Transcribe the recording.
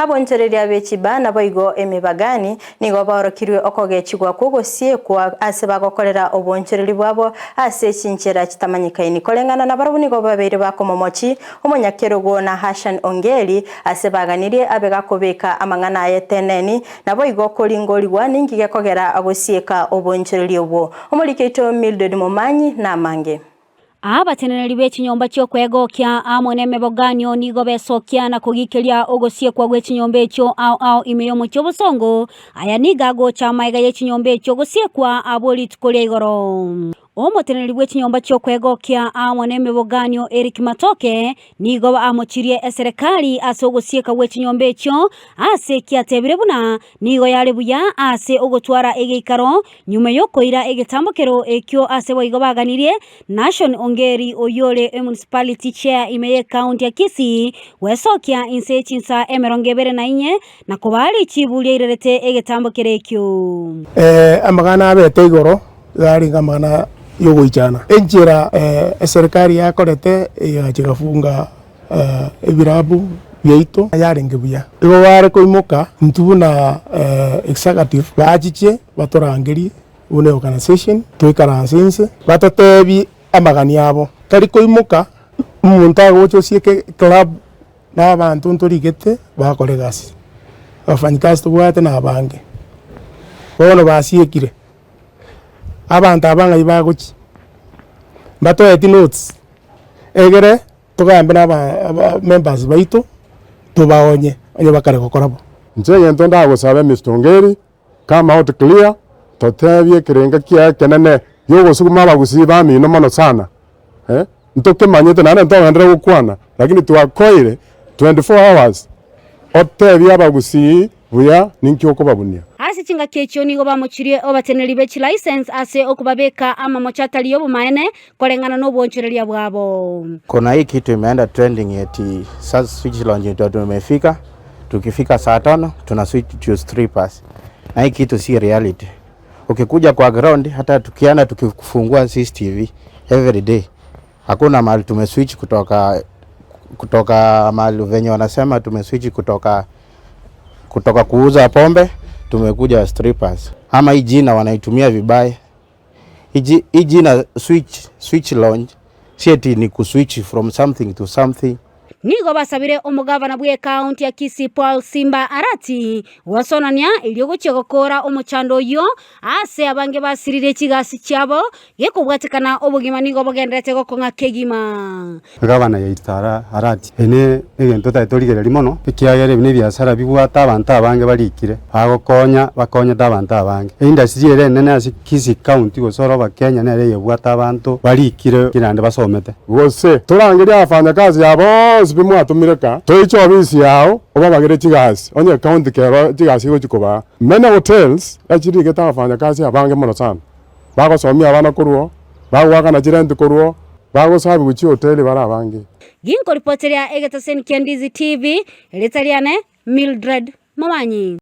abonchereria bechiba na boigo emibagani nigo barokirwe okogechigwa kugusii kwa ase bagokorera obonchereri bwabo ase chinchera chitamanyikaini kolengana na barabu nigo babere bakomomochi omonyakerogo na Hashan Ongeri ase baganirie abegakobeka amangana ayeteneni na boigo koringoriwa ningige kogera agosieka obonchereri obwo omulikeito Mildred Momanyi na mange abateneneri b'ekinyomba ky'okwegokya amone meboganyo nigo besokia na kugikeria ogosiekwa gw'ekinyomba ekyo ao imeyomo ky'obusongo aya nigago chamaiga y'ekinyomba ekyo ogosiekwa aboli tukolia igoro omoteneri bw'ekinyomba ky'okwegokya amone meboganyo Eric Matoke nigo amochirie eserikali ase ogosieka gw'ekinyomba ekyo ase kiatebire buna nigo yale buya ase ogotwara egeikaro nyuma yokoira egetambokero ekyo ase boigo baganirie Nation Ongeri oyole municipality chair imeye county ya Kisii wesokia inse chinsa emerongebere na inye na kubali chibulia irerete egetambokero ekyo amagana abete igoro gari ngamana yogoichana enjira serikali yakorete yachigafunga ebirabu byaito yarenge buya igo bare koimoka ntubuna executive bachiche batorangeri une organization toikaransinse batatebi amagani yabo kari koimoka umuntu agocho sieke club n'abantu ntorigete bakore gasi abafanyikazi tubwate n'abange bono basiekire abantu abanga ibagochi batoeti notes egere tugambe n'aba members baito tubaonye onye bakare gokorabo nje yento ndagosabe Mr. Ongeri kama Hotelier totebye kirenga kia kenene yogosuguma abagusii bamino mono sana ntoke manyete nane ntongandire gukwana lakini twakoire 24 hours otebye abagusii buya ninki okobabunia ase chinga kecho nigo bamochirie obateneri bechi license ase okubabeka ama mochatali yobu maene kolengana no bonchereria bwabo. Kuna hii kitu imeenda trending eti sasa switch launch ndio tumefika, tukifika saa 5 tuna switch to strippers. Na hii kitu si reality. Ukikuja kwa ground hata tukiana tukifungua CCTV every day hakuna mahali tumeswitch kutoka mahali venye wanasema tumeswitch kutoka kuuza pombe tumekuja strippers. Ama hii jina wanaitumia vibaya. Hii jina switch launch si eti ni kuswitch from something to something. Nigo basabire omugavana bwe county ya Kisii Paul Simba Arati wasonania iliogochegokora omochando yo ase abange basirire chigasi cyabo yekubwatikana obugima nigo bogendete gokonga kegima gavana ya itara Arati ene egento tatorigereri mono ikiagere bine biasara bigwata abantu abange barikire bagokonya abantu abange industry ere nene ase Kisii county gosoro ba Kenya nere yebwata abantu barikire kirande basomete gose turangeria afanyakazi yabo bimwatumire toicho obisi yao obabagire chigasi onye county kero chigasi go chikoba many hotels actually geta afanyakazi abange mono sana bagosomia abana kuruo bagwaka na jirenti kuruo bagosabi guchi hotel bara abange ginko reporteria egeta sen Ndizi TV letaliane Mildred Momanyi.